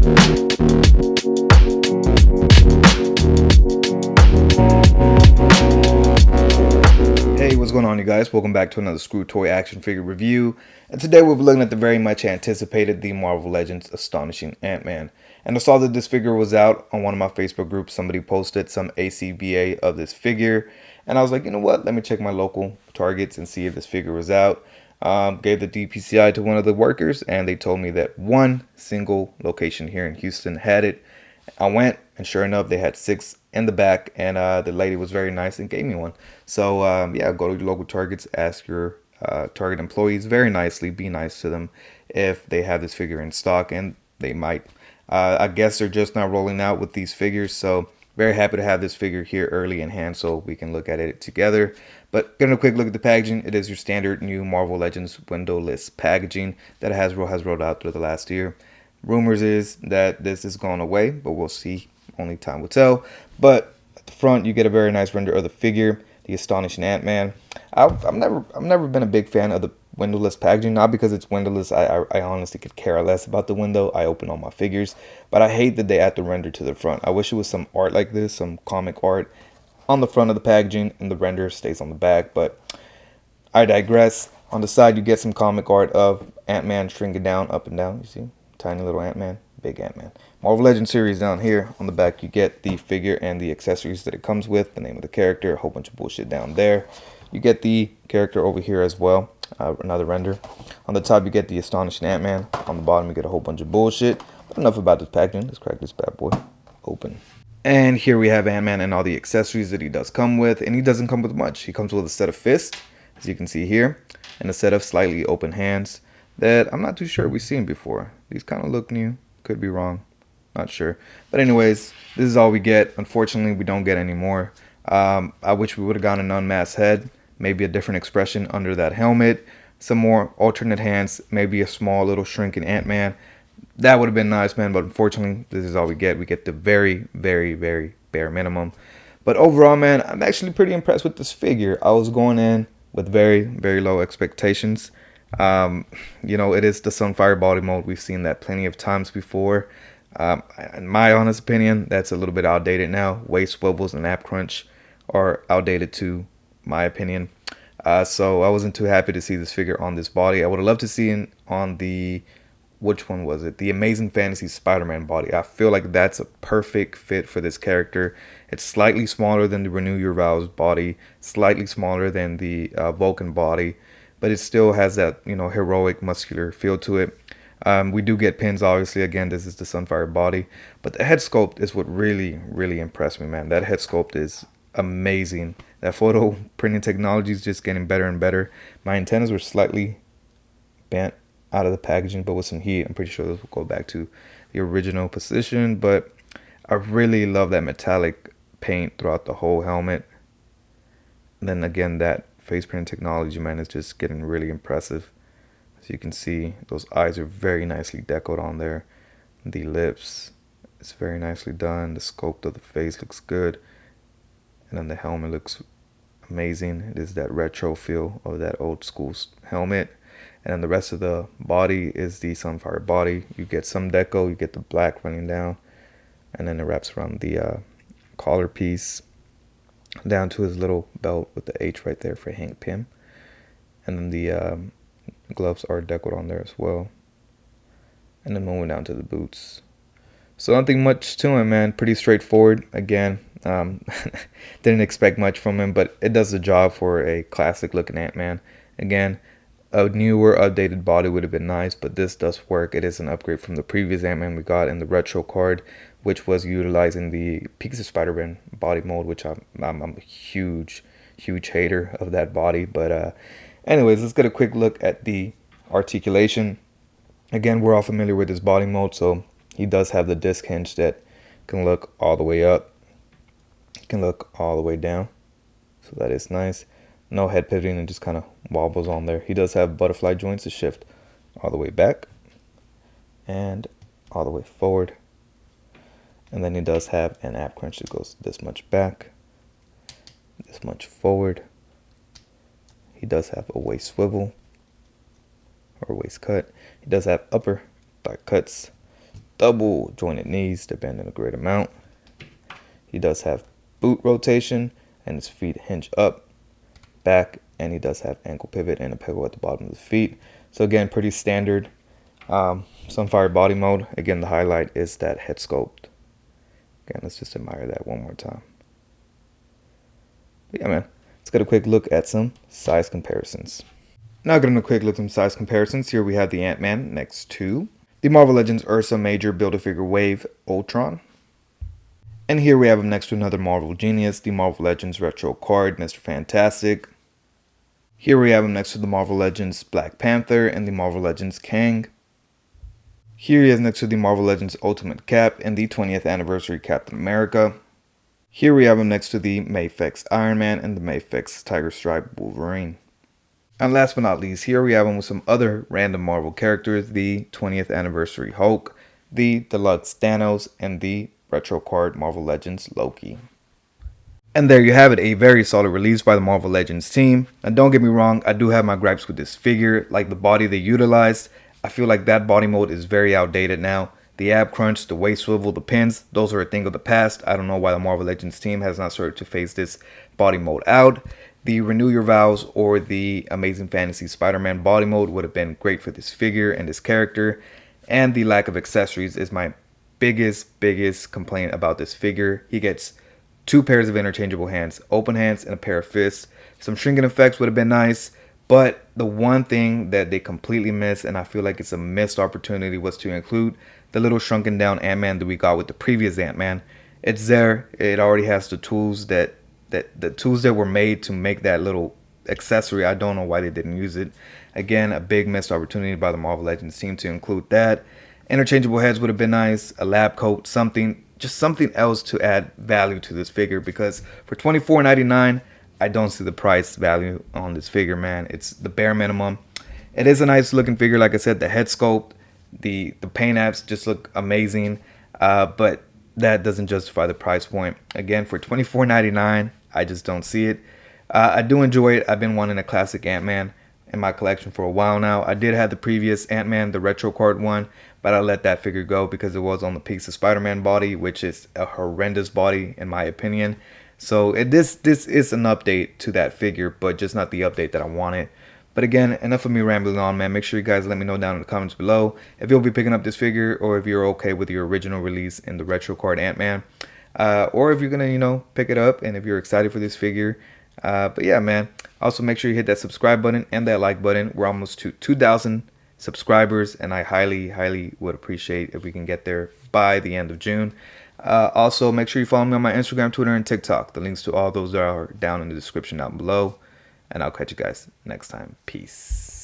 Hey, what's going on, you guys? Welcome back to another Screw Toy action figure review. And today we'll be looking at the very much anticipated The Marvel Legends Astonishing Ant-Man. And I saw that this figure was out on one of my Facebook groups. Somebody posted some ACBA of this figure. And I was like, you know what? Let me check my local Targets and see if this figure was out. Gave the DPCI to one of the workers, and they told me that one single location here in Houston had it. I went, and sure enough, they had 6 in the back, and the lady was very nice and gave me one. So yeah, go to your local Targets, ask your Target employees very nicely, be nice to them if they have this figure in stock, and they might. I guess they're just not rolling out with these figures, so very happy to have this figure here early in hand so we can look at it together. But getting a quick look at the packaging, it is your standard new Marvel Legends windowless packaging that Hasbro has rolled out through the last year. Rumors is that this is going away, but we'll see. Only time will tell. But at the front, you get a very nice render of the figure, the Astonishing Ant-Man. I've never been a big fan of the windowless packaging, not because it's windowless. I honestly could care less about the window. I open all my figures, but I hate that they add the render to the front. I wish it was some art like this, some comic art on the front of the packaging, and the render stays on the back. But I digress. On the side, you get some comic art of Ant-Man shrinking down, up and down. You see? Tiny little Ant-Man, big Ant-Man. Marvel Legends series down here. On the back, you get the figure and the accessories that it comes with, the name of the character, a whole bunch of bullshit down there. You get the character over here as well, another render. On the top, you get the Astonishing Ant-Man. On the bottom, you get a whole bunch of bullshit. But enough about this packaging. Let's crack this bad boy open. And here we have Ant-Man and all the accessories that he does come with. And he doesn't come with much. He comes with a set of fists, as you can see here, and a set of slightly open hands that I'm not too sure we've seen before. These kind of look new. Could be wrong. Not sure. But anyways, this is all we get. Unfortunately, we don't get any more. I wish we would have gotten an unmasked head. Maybe a different expression under that helmet. Some more alternate hands. Maybe a small little shrinking Ant-Man. That would have been nice, man. But unfortunately, this is all we get. We get the very, very, very bare minimum. But overall, man, I'm actually pretty impressed with this figure. I was going in with very, very low expectations. You know, it is the Sunfire body mold. We've seen that plenty of times before. In my honest opinion, that's a little bit outdated now. Waist swivels and ab crunch are outdated too, my opinion. So I wasn't too happy to see this figure on this body. I would have loved to see it on the, which one was it? The Amazing Fantasy Spider-Man body. I feel like that's a perfect fit for this character. It's slightly smaller than the Renew Your Vows body, slightly smaller than the Vulcan body, but it still has that, you know, heroic muscular feel to it. We do get pins, obviously. Again, this is the Sunfire body, but the head sculpt is what really, really impressed me, man. That head sculpt is amazing. That photo printing technology is just getting better and better. My antennas were slightly bent out of the packaging, but with some heat, I'm pretty sure this will go back to the original position. But I really love that metallic paint throughout the whole helmet. And then again, that face print technology, man, is just getting really impressive. As you can see, those eyes are very nicely decorated on there. The lips, it's very nicely done. The sculpt of the face looks good. And then the helmet looks amazing. It is that retro feel of that old school helmet. And then the rest of the body is the Sunfire body. You get some deco, you get the black running down. And then it wraps around the collar piece down to his little belt with the H right there for Hank Pym. And then the gloves are decorated on there as well. And then moving down to the boots. So nothing much to him, man. Pretty straightforward. Again, didn't expect much from him, but it does the job for a classic looking Ant-Man. Again, a newer, updated body would have been nice, but this does work. It is an upgrade from the previous Ant-Man we got in the retro card, which was utilizing the Peaks of Spider-Man body mold, which I'm a huge hater of that body. But anyways, let's get a quick look at the articulation. Again, we're all familiar with this body mold, so he does have the disc hinge that can look all the way up. It can look all the way down, so that is nice. No head pivoting, and just kind of wobbles on there. He does have butterfly joints to shift all the way back and all the way forward. And then he does have an ab crunch that goes this much back, this much forward. He does have a waist swivel or waist cut. He does have upper thigh cuts double jointed knees. They're bending a great amount. He does have boot rotation, and his feet hinge up, back, and he does have ankle pivot and a pivot at the bottom of the feet. So again, pretty standard Sunfire body mode. Again, the highlight is that head sculpt. Again, let's just admire that one more time. But yeah, man, let's get a quick look at some size comparisons. Now getting a quick look at some size comparisons. Here we have the Ant-Man next to the Marvel Legends Ursa Major Build-A-Figure Wave Ultron. And here we have him next to another Marvel Genius, the Marvel Legends Retro Card, Mr. Fantastic. Here we have him next to the Marvel Legends Black Panther and the Marvel Legends Kang. Here he is next to the Marvel Legends Ultimate Cap and the 20th Anniversary Captain America. Here we have him next to the Mayfix Iron Man and the Mayfix Tiger Stripe Wolverine. And last but not least, here we have him with some other random Marvel characters, the 20th Anniversary Hulk, the Deluxe Thanos, and the Retro Card Marvel Legends Loki. And there you have it, a very solid release by the Marvel Legends team. And don't get me wrong, I do have my gripes with this figure, like the body they utilized. I feel like that body mode is very outdated now. The ab crunch, the waist swivel, the pins, those are a thing of the past. I don't know why the Marvel Legends team has not started to phase this body mode out. The Renew Your Vows or the Amazing Fantasy Spider-Man body mode would have been great for this figure and this character. And the lack of accessories is my biggest complaint about this figure. He gets 2 pairs of interchangeable hands, open hands and a pair of fists. Some shrinking effects would have been nice, but the one thing that they completely missed, and I feel like it's a missed opportunity, was to include the little shrunken down Ant-Man that we got with the previous Ant-Man. It's there. It already has the tools that were made to make that little accessory. I don't know why they didn't use it. Again, a big missed opportunity by the Marvel Legends team to include that. Interchangeable heads would have been nice, a lab coat, something else to add value to this figure, because for $24.99, I don't see the price value on this figure, man. It's the bare minimum. It is a nice looking figure. Like I said, the head sculpt, the paint apps just look amazing, but that doesn't justify the price point. Again, for $24.99, I just don't see it. I do enjoy it. I've been wanting a classic Ant-Man in my collection for a while now. I did have the previous Ant-Man, the retro card one, but I let that figure go because it was on the piece of Spider-Man body, which is a horrendous body in my opinion. So this is an update to that figure, but just not the update that I wanted. But again, enough of me rambling on, man. Make sure you guys let me know down in the comments below if you'll be picking up this figure, or if you're okay with your original release in the retro card Ant-Man, or if you're gonna, pick it up, and if you're excited for this figure. But yeah, man. Also, make sure you hit that subscribe button and that like button. We're almost to 2,000 subscribers, and I highly would appreciate if we can get there by the end of June. Also, make sure you follow me on my Instagram, Twitter, and TikTok. The links to all those are down in the description down below. And I'll catch you guys next time. Peace.